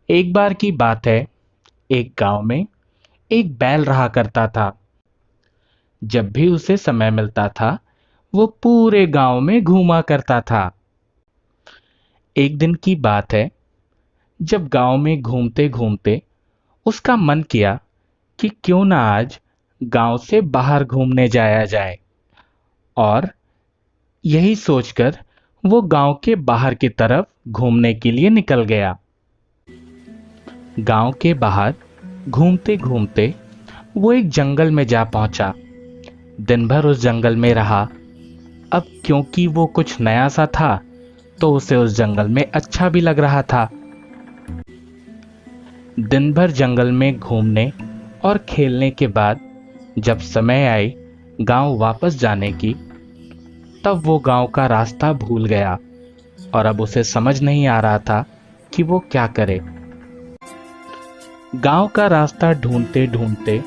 एक बार की बात है। एक गांव में एक बैल रहा करता था। जब भी उसे समय मिलता था वो पूरे गांव में घूमा करता था। एक दिन की बात है, जब गांव में घूमते घूमते उसका मन किया कि क्यों ना आज गांव से बाहर घूमने जाया जाए। और यही सोचकर वो गांव के बाहर की तरफ घूमने के लिए निकल गया। गांव के बाहर घूमते घूमते वो एक जंगल में जा पहुंचा। दिन भर उस जंगल में रहा। अब क्योंकि वो कुछ नया सा था तो उसे उस जंगल में अच्छा भी लग रहा था। दिन भर जंगल में घूमने और खेलने के बाद जब समय आई गांव वापस जाने की, तब वो गांव का रास्ता भूल गया और अब उसे समझ नहीं आ रहा था कि वो क्या करे। गांव का रास्ता ढूंढते ढूंढते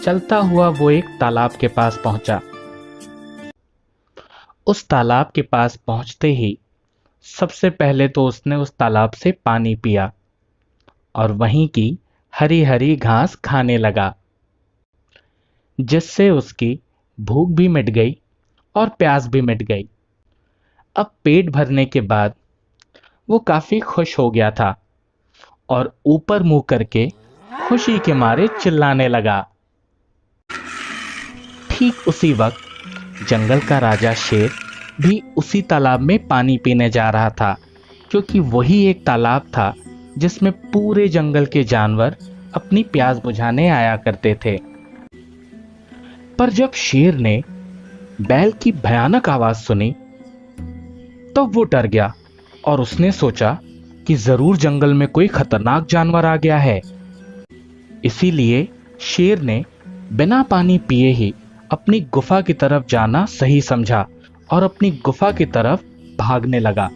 चलता हुआ वो एक तालाब के पास पहुंचा। उस तालाब के पास पहुंचते ही सबसे पहले तो उसने उस तालाब से पानी पिया और वहीं की हरी हरी घास खाने लगा, जिससे उसकी भूख भी मिट गई और प्यास भी मिट गई। अब पेट भरने के बाद वो काफी खुश हो गया था और ऊपर मुंह करके खुशी के मारे चिल्लाने लगा। ठीक उसी वक्त जंगल का राजा शेर भी उसी तालाब में पानी पीने जा रहा था, क्योंकि वही एक तालाब था जिसमें पूरे जंगल के जानवर अपनी प्यास बुझाने आया करते थे। पर जब शेर ने बैल की भयानक आवाज सुनी तो वो डर गया और उसने सोचा कि जरूर जंगल में कोई खतरनाक जानवर आ गया है। इसीलिए शेर ने बिना पानी पिए ही अपनी गुफा की तरफ जाना सही समझा और अपनी गुफा की तरफ भागने लगा।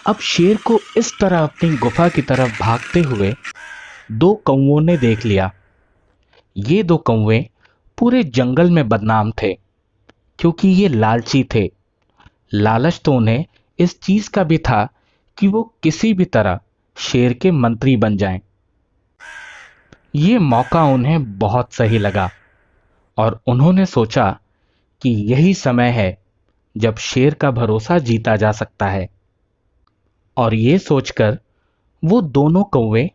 अब शेर को इस तरह अपनी गुफा की तरफ भागते हुए दो कौवों ने देख लिया। ये दो कौवे पूरे जंगल में बदनाम थे, क्योंकि ये लालची थे। लालच तो उन्हें इस चीज का भी था कि वो किसी भी तरह शेर के मंत्री बन जाएं। ये मौका उन्हें बहुत सही लगा और उन्होंने सोचा कि यही समय है जब शेर का भरोसा जीता जा सकता है। और ये सोचकर वो दोनों कौवे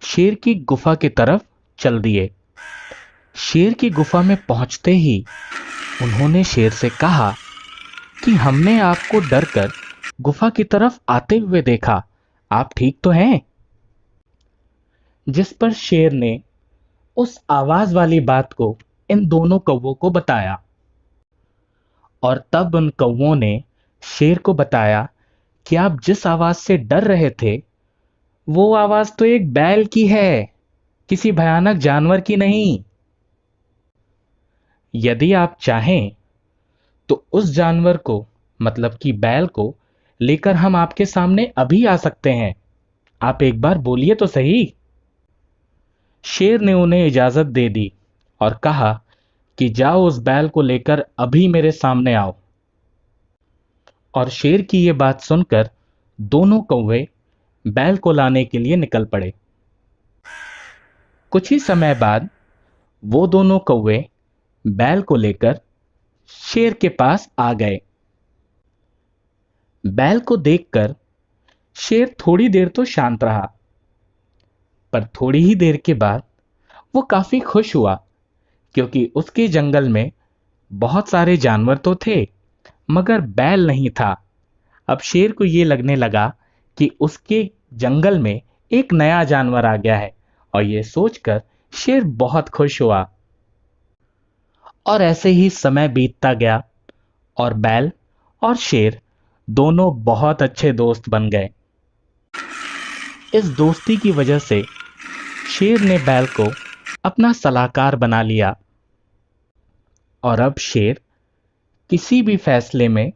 शेर की गुफा की तरफ चल दिए। शेर की गुफा में पहुंचते ही उन्होंने शेर से कहा कि हमने आपको डरकर गुफा की तरफ आते हुए देखा, आप ठीक तो हैं? जिस पर शेर ने उस आवाज वाली बात को इन दोनों कौवों को बताया और तब उन कौवों ने शेर को बताया कि आप जिस आवाज से डर रहे थे वो आवाज तो एक बैल की है, किसी भयानक जानवर की नहीं। यदि आप चाहें तो उस जानवर को, मतलब कि बैल को लेकर हम आपके सामने अभी आ सकते हैं। आप एक बार बोलिए तो सही। शेर ने उन्हें इजाजत दे दी और कहा कि जाओ उस बैल को लेकर अभी मेरे सामने आओ। और शेर की ये बात सुनकर दोनों कौवे बैल को लाने के लिए निकल पड़े। कुछ ही समय बाद वो दोनों कौवे बैल को लेकर शेर के पास आ गए। बैल को देखकर शेर थोड़ी देर तो शांत रहा, पर थोड़ी ही देर के बाद वो काफी खुश हुआ, क्योंकि उसके जंगल में बहुत सारे जानवर तो थे मगर बैल नहीं था। अब शेर को ये लगने लगा कि उसके जंगल में एक नया जानवर आ गया है और ये सोचकर शेर बहुत खुश हुआ। और ऐसे ही समय बीतता गया और बैल और शेर दोनों बहुत अच्छे दोस्त बन गए। इस दोस्ती की वजह से शेर ने बैल को अपना सलाहकार बना लिया और अब शेर किसी भी फैसले में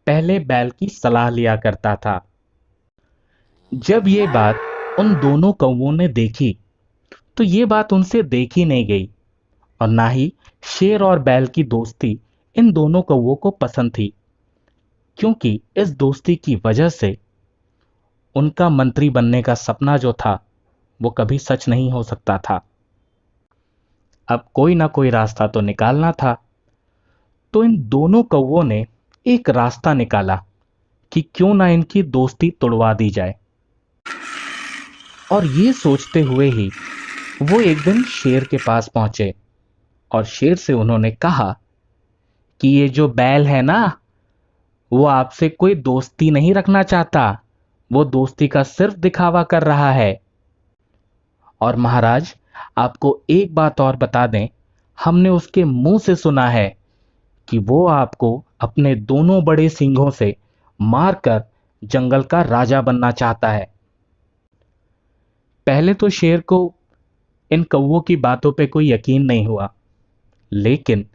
पहले बैल की सलाह लिया करता था। जब ये बात उन दोनों कौवों ने देखी तो ये बात उनसे देखी नहीं गई और ना ही शेर और बैल की दोस्ती इन दोनों कौवों को पसंद थी, क्योंकि इस दोस्ती की वजह से उनका मंत्री बनने का सपना जो था वो कभी सच नहीं हो सकता था। अब कोई ना कोई रास्ता तो निकालना था। तो इन दोनों कौवों ने एक रास्ता निकाला कि क्यों ना इनकी दोस्ती तोड़वा दी जाए। और ये सोचते हुए ही वो एक दिन शेर के पास पहुंचे और शेर से उन्होंने कहा कि ये जो बैल है ना, वो आपसे कोई दोस्ती नहीं रखना चाहता, वो दोस्ती का सिर्फ दिखावा कर रहा है। और महाराज, आपको एक बात और बता दें, हमने उसके मुंह से सुना है कि वो आपको अपने दोनों बड़े सींगों से मारकर जंगल का राजा बनना चाहता है। पहले तो शेर को इन कौवों की बातों पे कोई यकीन नहीं हुआ, लेकिन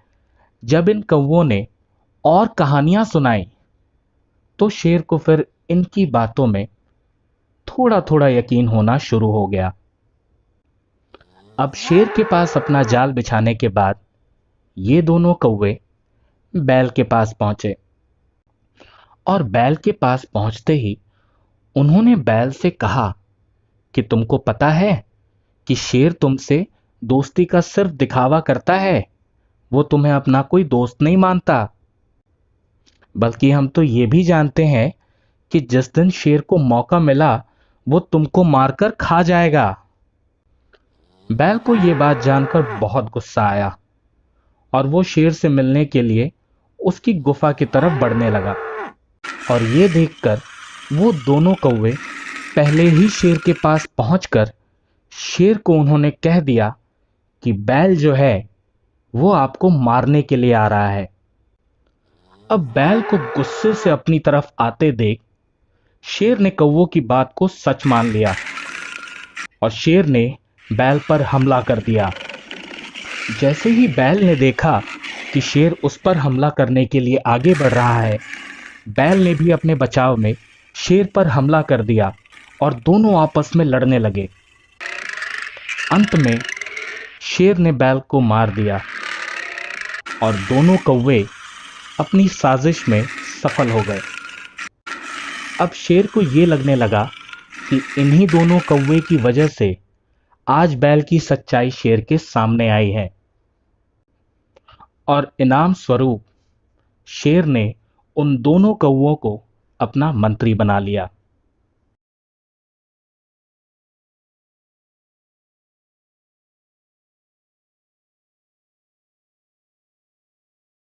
जब इन कौवों ने और कहानियां सुनाई तो शेर को फिर इनकी बातों में थोड़ा थोड़ा यकीन होना शुरू हो गया। अब शेर के पास अपना जाल बिछाने के बाद ये दोनों कौवे बैल के पास पहुंचे और बैल के पास पहुंचते ही उन्होंने बैल से कहा कि तुमको पता है कि शेर तुमसे दोस्ती का सिर्फ दिखावा करता है, वो तुम्हें अपना कोई दोस्त नहीं मानता। बल्कि हम तो ये भी जानते हैं कि जिस दिन शेर को मौका मिला वो तुमको मारकर खा जाएगा। बैल को ये बात जानकर बहुत गुस्सा आया और वो शेर से मिलने के लिए उसकी गुफा की तरफ बढ़ने लगा। और ये देखकर वो दोनों कौवे पहले ही शेर के पास पहुंचकर शेर को उन्होंने कह दिया कि बैल जो है वो आपको मारने के लिए आ रहा है। अब बैल को गुस्से से अपनी तरफ आते देख शेर ने कौवों की बात को सच मान लिया और शेर ने बैल पर हमला कर दिया। जैसे ही बैल ने देखा कि शेर उस पर हमला करने के लिए आगे बढ़ रहा है, बैल ने भी अपने बचाव में शेर पर हमला कर दिया और दोनों आपस में लड़ने लगे। अंत में शेर ने बैल को मार दिया और दोनों कौवे अपनी साजिश में सफल हो गए। अब शेर को यह लगने लगा कि इन्हीं दोनों कौवे की वजह से आज बैल की सच्चाई शेर के सामने आई है और इनाम स्वरूप शेर ने उन दोनों कौवों को अपना मंत्री बना लिया।